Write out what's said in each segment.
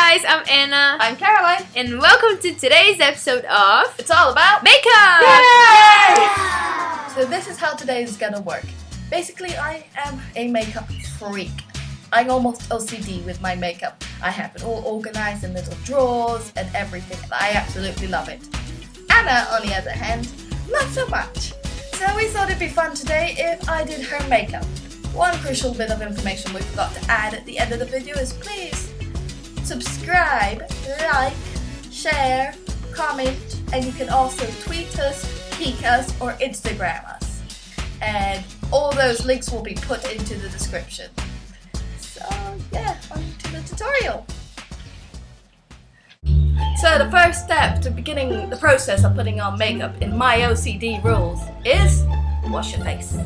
guys, I'm Anna. I'm Caroline. And welcome to today's episode of It's all about makeup! Yay! So this is how today is gonna work. Basically, I am a makeup freak. I'm almost OCD with my makeup. I have it all organized in little drawers and everything. I absolutely love it. Anna, on the other hand, not so much. So we thought it'd be fun today if I did her makeup. One crucial bit of information we forgot to add at the end of the video is please subscribe, like, share, comment, and you can also tweet us, KEEK us, or Instagram us. And all those links will be put into the description. So yeah, on to the tutorial. So the first step to beginning the process of putting on makeup in my OCD rules is wash your face.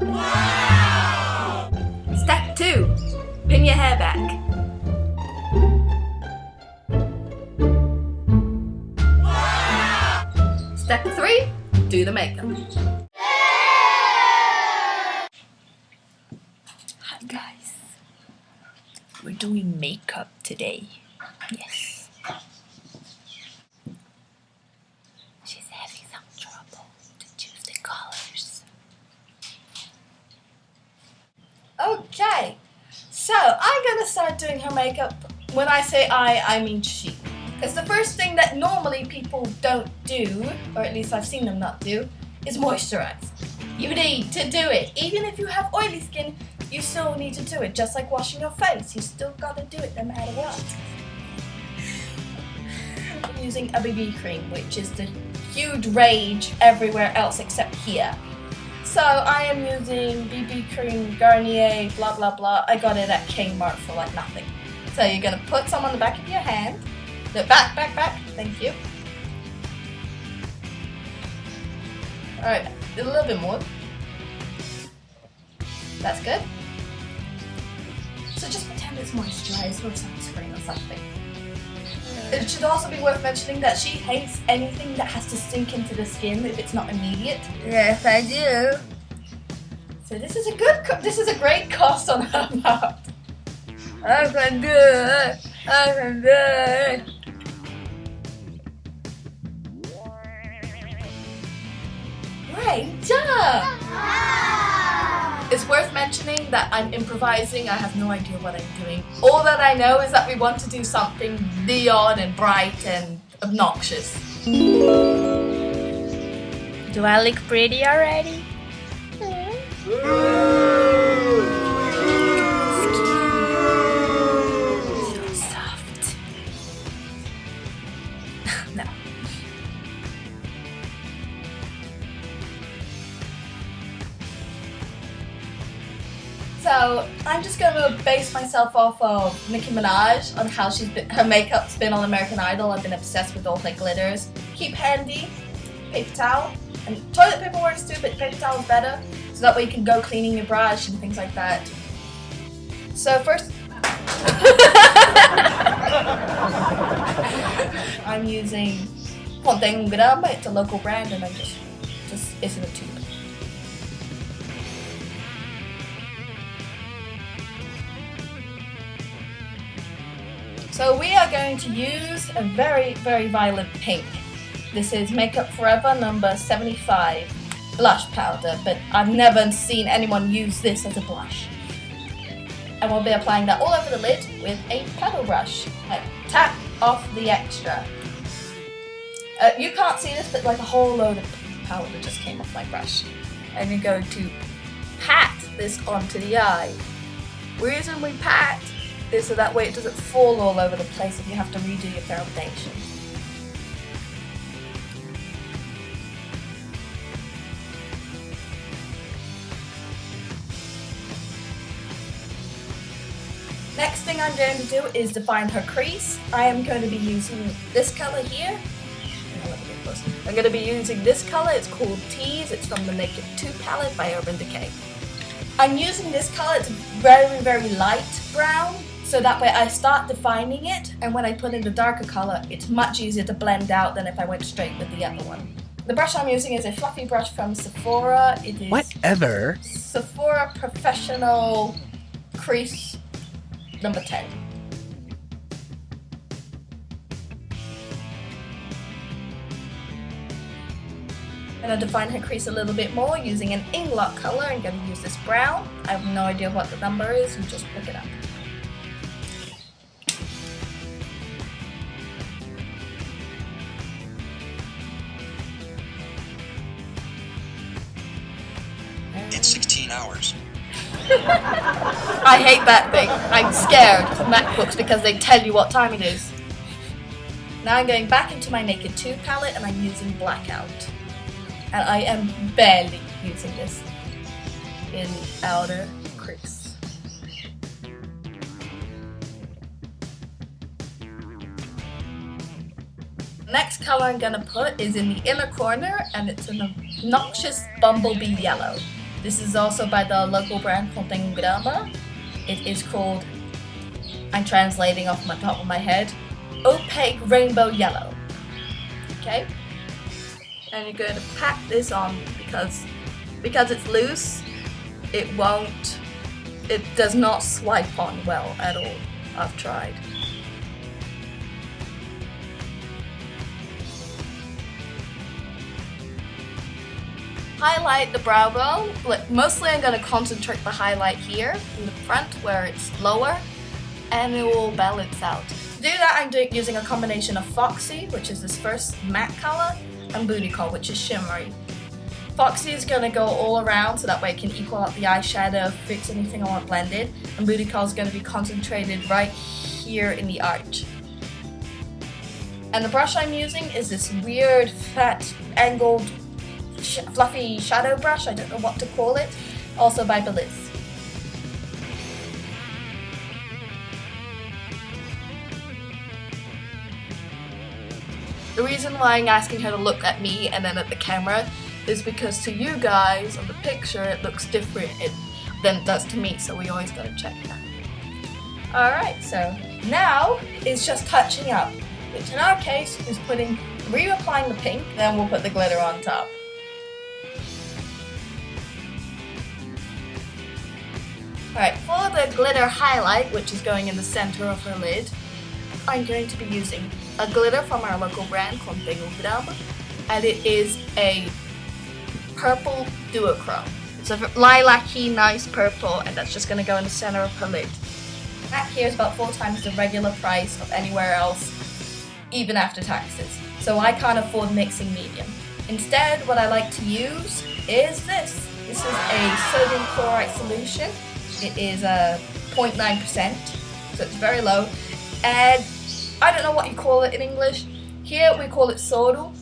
Wow! Step 2, pin your hair back. Wow! Step 3, do the makeup. Hi guys, we're doing makeup today. Yes. She's having some trouble to choose the colors. Okay, so I'm gonna start doing her makeup. When I say I mean she. Because the first thing that normally people don't do, or at least I've seen them not do, is moisturize. You need to do it. Even if you have oily skin, you still need to do it. Just like washing your face, you still gotta do it no matter what. I'm using a BB cream, which is the huge rage everywhere else except here. So I am using BB cream, Garnier, blah blah blah. I got it at Kmart for like nothing. So you're gonna put some on the back of your hand. No, back. Thank you. Alright, a little bit more. That's good. So just pretend it's moisturized or sunscreen or something. It should also be worth mentioning that she hates anything that has to sink into the skin if it's not immediate. Yes, I do. So this is a great cost on her part. I can do it. I can do it. Great job! It's worth mentioning that I'm improvising. I have no idea what I'm doing. All that I know is that we want to do something neon and bright and obnoxious. Do I look pretty already? So soft. No. So I'm just going to base myself off of Nicki Minaj on how her makeup's been on American Idol. I've been obsessed with all her glitters. Keep handy, paper towel, and toilet paper works too, but paper towel is better, so that way you can go cleaning your brush and things like that. So first, I'm using Ponte un Grama. It's a local brand, and it's in a tube. So we are going to use a very, very violent pink. This is Makeup Forever number 75 blush powder, but I've never seen anyone use this as a blush. And we'll be applying that all over the lid with a paddle brush. Like, tap off the extra. You can't see this, but like a whole load of powder just came off my brush. And you're going to pat this onto the eye. The reason we pat is so that way it doesn't fall all over the place if you have to redo your foundation. Next thing I'm going to do is define her crease. I am going to be using this color here. I'm going to be using this color. It's called Tease. It's from the Naked 2 palette by Urban Decay. I'm using this color. It's very, very light brown. So that way I start defining it, and when I put in the darker color, it's much easier to blend out than if I went straight with the other one. The brush I'm using is a fluffy brush from Sephora. It is whatever. So Sephora Professional Crease number 10. I'm going to define her crease a little bit more using an Inglot color. I'm going to use this brown. I have no idea what the number is, you just pick it up. It's 16 hours. I hate that thing. I'm scared of MacBooks because they tell you what time it is. Now I'm going back into my Naked 2 palette and I'm using Blackout. And I am barely using this in the outer crease. The next color I'm going to put is in the inner corner, and it's an obnoxious bumblebee yellow. This is also by the local brand called Tengrama. It is called, I'm translating off the top of my head, Opaque Rainbow Yellow. Okay? And you're going to pack this on because it's loose, it does not swipe on well at all. I've tried. Highlight the brow bone. Mostly I'm going to concentrate the highlight here in the front where it's lower, and it will balance out. To do that, I'm using a combination of Foxy, which is this first matte color, and Booty Call, which is shimmery. Foxy is going to go all around so that way it can equal out the eyeshadow, fix anything I want blended, and Booty Call is going to be concentrated right here in the arch. And the brush I'm using is this weird, fat, angled, fluffy shadow brush, I don't know what to call it, also by Belize. The reason why I'm asking her to look at me and then at the camera is because to you guys on the picture it looks different than it does to me, so we always gotta check that. Alright, so now it's just touching up, which in our case is reapplying the pink, then we'll put the glitter on top. Alright, for the glitter highlight, which is going in the center of her lid, I'm going to be using a glitter from our local brand called Tengrama, and it is a purple duochrome. It's a lilac-y, nice purple, and that's just going to go in the center of her lid. That here is about 4 times the regular price of anywhere else, even after taxes, so I can't afford mixing medium. Instead, what I like to use is this. This is a sodium chloride solution. It is 0.9%, so it's very low, and I don't know what you call it in English. Here we call it sodu,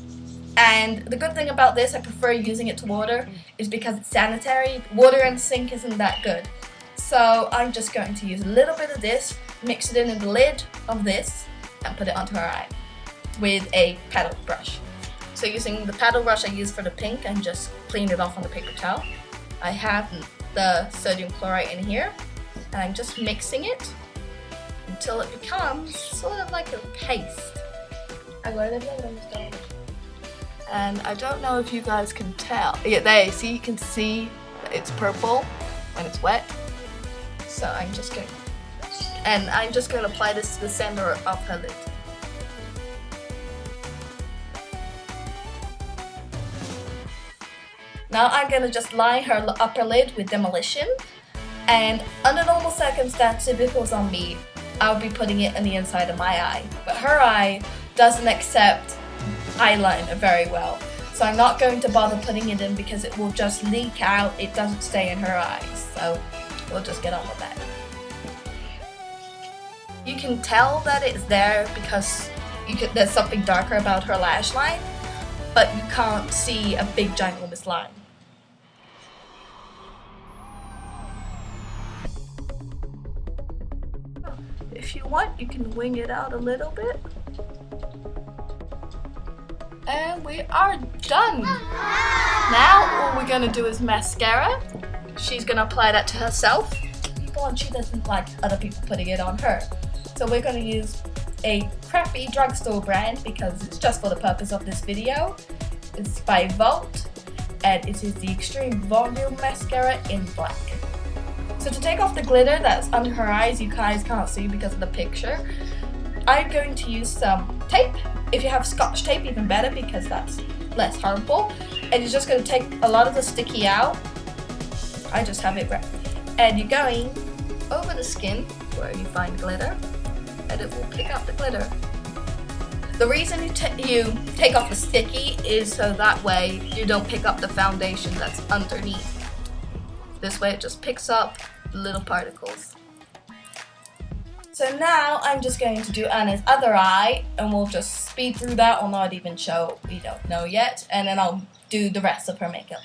and the good thing about this, I prefer using it to water, is because it's sanitary. Water in the sink isn't that good. So I'm just going to use a little bit of this, mix it in the lid of this, and put it onto her eye with a paddle brush. So using the paddle brush I use for the pink, and just clean it off on the paper towel. I have the sodium chloride in here, and I'm just mixing it until it becomes sort of like a paste. And I don't know if you guys can tell. Yeah, there, see, you can see that it's purple when it's wet. So I'm just going to apply this to the center of her lid. Now I'm going to just line her upper lid with Demolition, and under normal circumstances, if it was on me, I would be putting it in the inside of my eye. But her eye doesn't accept eyeliner very well, so I'm not going to bother putting it in because it will just leak out, it doesn't stay in her eyes, so we'll just get on with that. You can tell that it's there because there's something darker about her lash line, but you can't see a big ginormous line. If you want, you can wing it out a little bit. And we are done! Now all we're going to do is mascara. She's going to apply that to herself, and she doesn't like other people putting it on her. So we're going to use a crappy drugstore brand because it's just for the purpose of this video. It's by Vault, and it is the Extreme Volume Mascara in black. So to take off the glitter that's under her eyes, you guys can't see because of the picture, I'm going to use some tape. If you have Scotch tape, even better because that's less harmful. And you're just going to take a lot of the sticky out. I just have it wrapped. And you're going over the skin where you find glitter, and it will pick up the glitter. The reason you take off the sticky is so that way you don't pick up the foundation that's underneath. This way it just picks up the little particles. So now I'm just going to do Anna's other eye, and we'll just speed through that or not even show, we don't know yet, and then I'll do the rest of her makeup.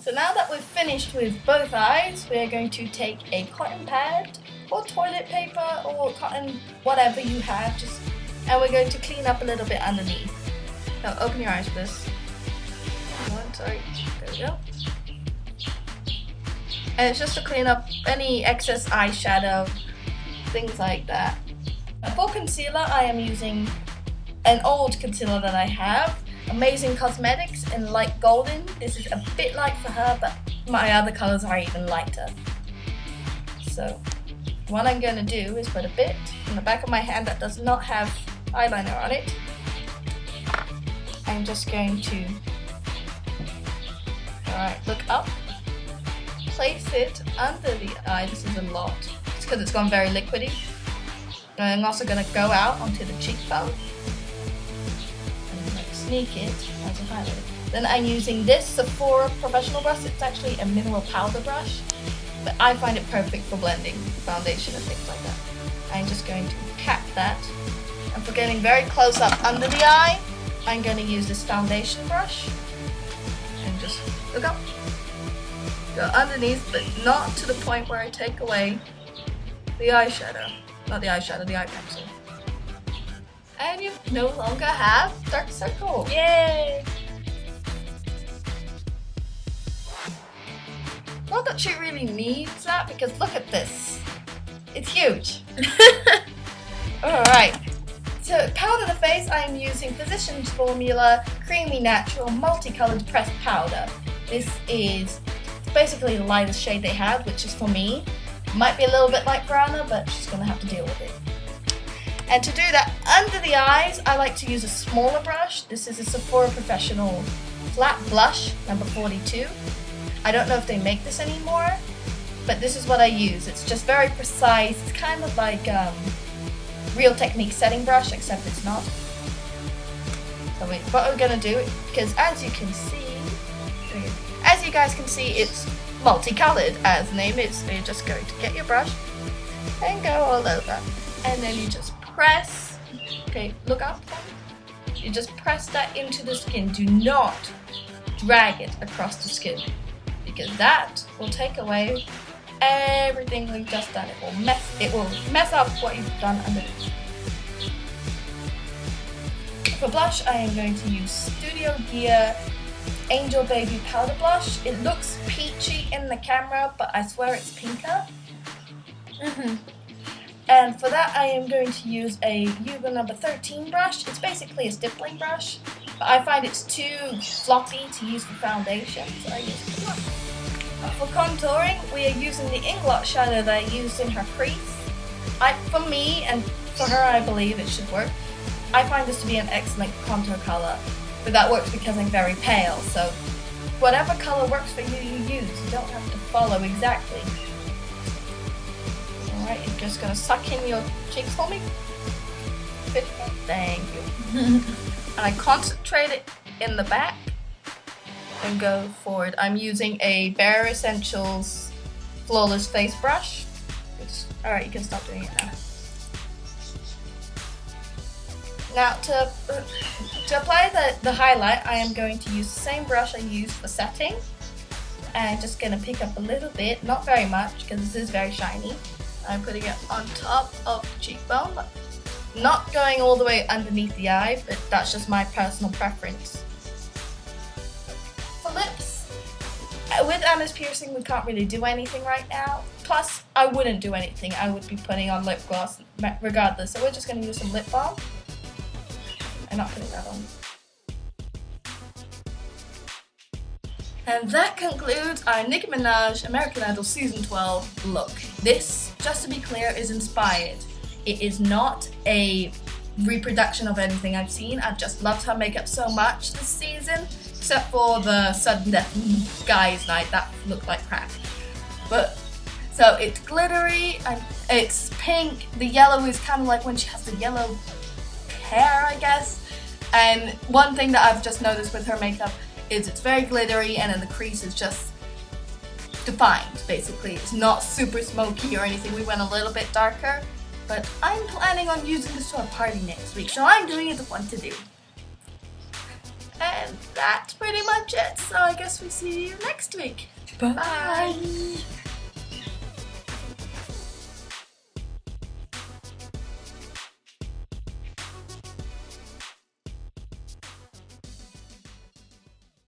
So now that we've finished with both eyes, we're going to take a cotton pad or toilet paper or cotton, whatever you have, and we're going to clean up a little bit underneath. Now open your eyes for this. Sorry, there we go. And it's just to clean up any excess eyeshadow, things like that. For concealer, I am using an old concealer that I have, Amazing Cosmetics in light golden. This is a bit light for her, but my other colors are even lighter. So what I'm going to do is put a bit in the back of my hand that does not have eyeliner on it. I'm just going to, alright, look up, place it under the eye. This is a lot, it's because it's gone very liquidy. And I'm also going to go out onto the cheekbone. Sneak it as a highlight. Then I'm using this Sephora professional brush. It's actually a mineral powder brush, but I find it perfect for blending foundation and things like that. I'm just going to pat that, and for getting very close up under the eye, I'm going to use this foundation brush and just look up, go underneath, but not to the point where I take away the eyeshadow, not the eyeshadow, the eye pencil. And you no longer have dark circle. Yay! Not that she really needs that, because look at this. It's huge. Alright. To powder the face, I'm using Physicians Formula Creamy Natural Multicolored Pressed Powder. This is basically the lightest shade they have, which is for me. Might be a little bit like Brana, but she's going to have to deal with it. And to do that under the eyes, I like to use a smaller brush. This is a Sephora Professional Flat Blush, number 42. I don't know if they make this anymore, but this is what I use. It's just very precise. It's kind of like Real Technique setting brush, except it's not. So what we're going to do, because as you guys can see, it's multicolored, as the name is. So you're just going to get your brush and go all over. And then you just press, okay, look up. You just press that into the skin. Do not drag it across the skin, because that will take away everything we've just done. It will mess up what you've done underneath. For blush, I am going to use Studio Gear Angel Baby Powder Blush. It looks peachy in the camera, but I swear it's pinker. And for that, I am going to use a Yuuya number 13 brush. It's basically a stippling brush, but I find it's too floppy to use for foundation, so I use it for blush. For contouring, we are using the Inglot shadow that I used in her crease. For me, and for her I believe it should work, I find this to be an excellent contour color, but that works because I'm very pale, so whatever color works for you, you use. You don't have to follow exactly. Alright, you're just going to suck in your cheeks for me. Thank you. And I concentrate it in the back and go forward. I'm using a Bare Essentials Flawless Face Brush. Alright, you can stop doing it now. Now to apply the highlight, I am going to use the same brush I used for setting. And I'm just going to pick up a little bit, not very much because this is very shiny. I'm putting it on top of the cheekbone, not going all the way underneath the eye, but that's just my personal preference. For lips, with Anna's piercing we can't really do anything right now, plus I wouldn't do anything, I would be putting on lip gloss regardless, so we're just going to use some lip balm. I'm not putting that on. And that concludes our Nicki Minaj American Idol Season 12 look. This, just to be clear, is inspired. It is not a reproduction of anything I've seen. I've just loved her makeup so much this season, except for the sudden death guys night, that looked like crap. But so it's glittery and it's pink. The yellow is kind of like when she has the yellow hair, I guess. And one thing that I've just noticed with her makeup is it's very glittery, and then the crease is just defined, basically. It's not super smoky or anything. We went a little bit darker, but I'm planning on using this to a party next week, so I'm doing it the fun to do. And that's pretty much it, so I guess we see you next week. Bye!